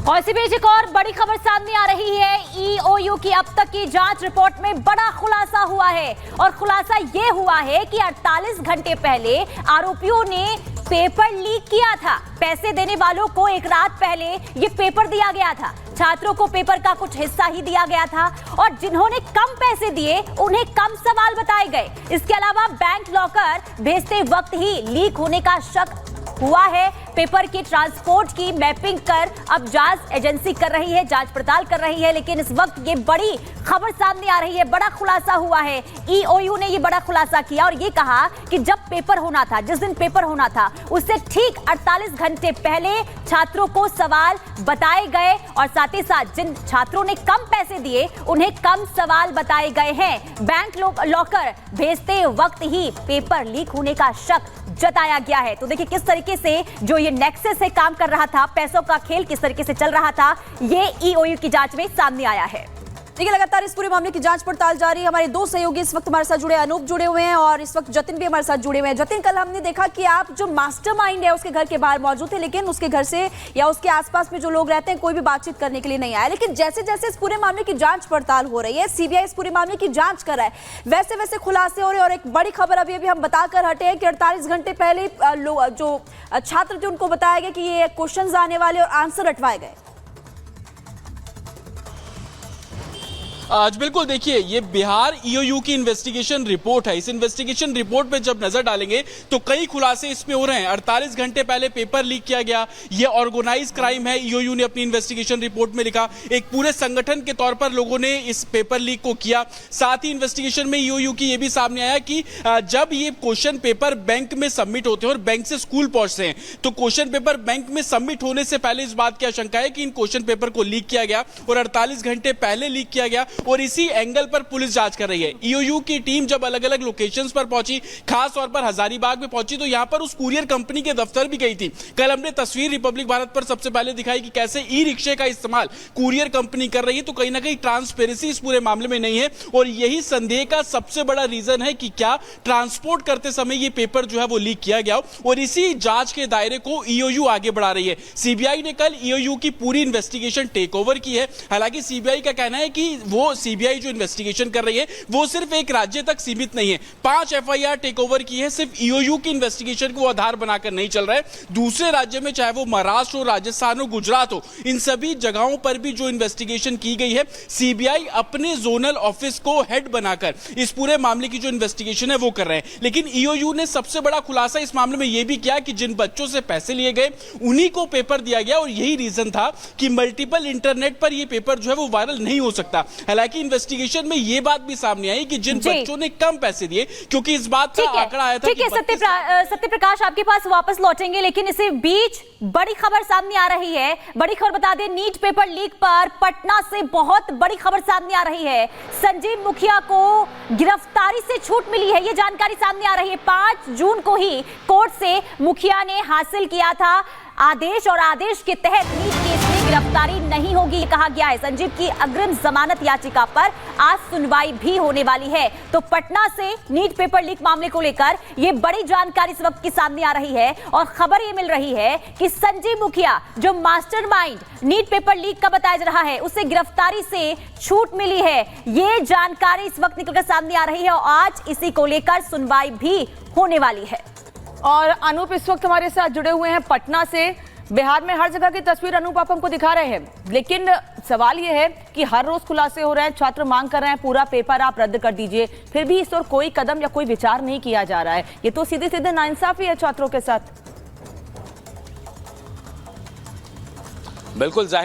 और इसी बीच एक और बड़ी खबर सामने आ रही है। ईओयू की अब तक की जांच रिपोर्ट में बड़ा खुलासा हुआ है और खुलासा ये हुआ है कि 48 घंटे पहले आरोपियों ने पेपर लीक किया था। पैसे देने वालों को एक रात पहले ये पेपर दिया गया था। छात्रों को पेपर का कुछ हिस्सा ही दिया गया था और जिन्होंने कम पैसे दिए उन्हें कम सवाल बताए गए। इसके अलावा बैंक लॉकर भेजते वक्त ही लीक होने का शक हुआ है। पेपर के ट्रांसपोर्ट की मैपिंग कर अब जांच एजेंसी कर रही है, जांच पड़ताल कर रही है। लेकिन इस वक्त ये बड़ी खबर सामने आ रही है, बड़ा खुलासा हुआ है। ईओयू ने ये बड़ा खुलासा किया और ये कहा कि जब पेपर होना था, जिस दिन पेपर होना था, उससे ठीक 48 घंटे पहले छात्रों को सवाल बताए गए और साथ ही साथ जिन छात्रों ने कम पैसे दिए उन्हें कम सवाल बताए गए हैं। बैंक लॉकर भेजते वक्त ही पेपर लीक होने का शक जताया गया है। तो देखिए किस तरीके से जो ये नेक्सस से काम कर रहा था, पैसों का खेल किस तरीके से चल रहा था, ये ईओयू की जांच में सामने आया है। देखिए लगातार इस पूरे मामले की जांच पड़ताल जारी है। हमारे दो सहयोगी इस वक्त हमारे साथ जुड़े, अनूप जुड़े हुए हैं और इस वक्त जतिन भी हमारे साथ जुड़े हुए हैं। जतिन, कल हमने देखा कि आप जो मास्टरमाइंड है उसके घर के बाहर मौजूद थे, लेकिन उसके घर से या उसके आसपास में जो लोग रहते हैं कोई भी बातचीत करने के लिए नहीं आया। लेकिन जैसे जैसे इस पूरे मामले की जांच पड़ताल हो रही है, सीबीआई इस पूरे मामले की जांच कर रहा है, वैसे वैसे खुलासे हो रहे हैं। और एक बड़ी खबर अभी हम बताकर हटे हैं कि 48 घंटे पहले जो छात्र थे उनको बताया गया कि ये क्वेश्चन आने वाले और आंसर रटवाए गए। आज बिल्कुल देखिए, ये बिहार ईओयू की इन्वेस्टिगेशन रिपोर्ट है। इस इन्वेस्टिगेशन रिपोर्ट पे जब नजर डालेंगे तो कई खुलासे इसमें हो रहे हैं। 48 घंटे पहले पेपर लीक किया गया, ये ऑर्गेनाइज क्राइम है, ईओयू ने अपनी इन्वेस्टिगेशन रिपोर्ट में लिखा। एक पूरे संगठन के तौर पर लोगों ने इस पेपर लीक को किया। साथ ही इन्वेस्टिगेशन में ईओयू की ये भी सामने आया कि जब ये क्वेश्चन पेपर बैंक में सबमिट होते हैं और बैंक से स्कूल पहुंचते हैं, तो क्वेश्चन पेपर बैंक में सबमिट होने से पहले इस बात की आशंका है कि इन क्वेश्चन पेपर को लीक किया गया और 48 घंटे पहले लीक किया गया और इसी एंगल पर पुलिस जांच कर रही है। ईओयू की टीम जब अलग अलग लोकेशंस पर पहुंची, खास तौर पर हजारीबाग में पहुंची, तो यहां पर उस कुरियर कंपनी के दफ्तर भी गई थी। कल हमने तस्वीर रिपब्लिक भारत पर सबसे पहले दिखाई कि कैसे ई रिक्शे का इस्तेमाल कुरियर कंपनी कर रही है। तो कहीं ना कहीं ट्रांसपेरेंसी इस पूरे मामले में नहीं है और यही संदेह का सबसे बड़ा रीजन है कि क्या ट्रांसपोर्ट करते समय ये पेपर जो है वो लीक किया गया और इसी जांच के दायरे को ईओयू आगे बढ़ा रही है। सीबीआई ने कल ईओयू की पूरी इन्वेस्टिगेशन टेक ओवर की है। हालांकि सीबीआई का कहना है कि वो सीबीआई जो इन्वेस्टिगेशन कर रही है वो सिर्फ एक राज्य तक सीमित नहीं है। 5 एफआईआर टेक ओवर की है, सिर्फ ईओयू की इन्वेस्टिगेशन को आधार बनाकर नहीं चल रहा है। दूसरे राज्य में, चाहे वो महाराष्ट्र हो, राजस्थान हो, गुजरात हो, इन सभी जगहों पर भी जो इन्वेस्टिगेशन की गई है, सीबीआई अपने जोनल ऑफिस को हेड बनाकर इस पूरे मामले की जो इन्वेस्टिगेशन है वो कर रहे हैं। लेकिन ईओयू ने सबसे बड़ा खुलासा इस मामले में यह भी किया कि जिन बच्चों से पैसे लिए गए उन्हीं को पेपर दिया गया और यही रीजन था कि मल्टीपल इंटरनेट पर यह पेपर जो है वो वायरल नहीं हो सकता। हालांकि इन्वेस्टिगेशन में यह बात भी सामने आई कि जिन बच्चों ने कम पैसे दिए, क्योंकि इस बात का आंकड़ा आया था। ठीक है सत्यप्रकाश, आपके पास वापस लौटेंगे, लेकिन इसी बीच बड़ी खबर सामने आ रही है। बड़ी खबर बता दें, नीट पेपर लीक पर पटना से बहुत बड़ी खबर सामने आ रही है। संजीव मुखिया को गिरफ्तारी से छूट मिली है, यह जानकारी सामने आ रही है। 5 जून को ही कोर्ट से मुखिया ने हासिल किया था आदेश और आदेश के तहत नीट केस में गिरफ्तारी नहीं होगी कहा गया है। संजीव की अग्रिम जमानत याचिका पर आज सुनवाई भी होने वाली है। तो पटना से नीट पेपर लीक मामले को लेकर यह बड़ी जानकारी इस वक्त की सामने आ रही है और खबर यह मिल रही है कि संजीव मुखिया जो मास्टरमाइंड नीट पेपर लीक का बताया जा रहा है, उसे गिरफ्तारी से छूट मिली है। यह जानकारी इस वक्त निकलकर सामने आ रही है और आज इसी को लेकर सुनवाई भी होने वाली है। और अनूप इस वक्त हमारे साथ जुड़े हुए हैं पटना से। बिहार में हर जगह की तस्वीर अनूप आप हमको दिखा रहे हैं, लेकिन सवाल यह है कि हर रोज खुलासे हो रहे हैं, छात्र मांग कर रहे हैं पूरा पेपर आप रद्द कर दीजिए, फिर भी इस ओर कोई कदम या कोई विचार नहीं किया जा रहा है। ये तो सीधे सीधे नाइंसाफी है छात्रों के साथ। बिल्कुल जाहिर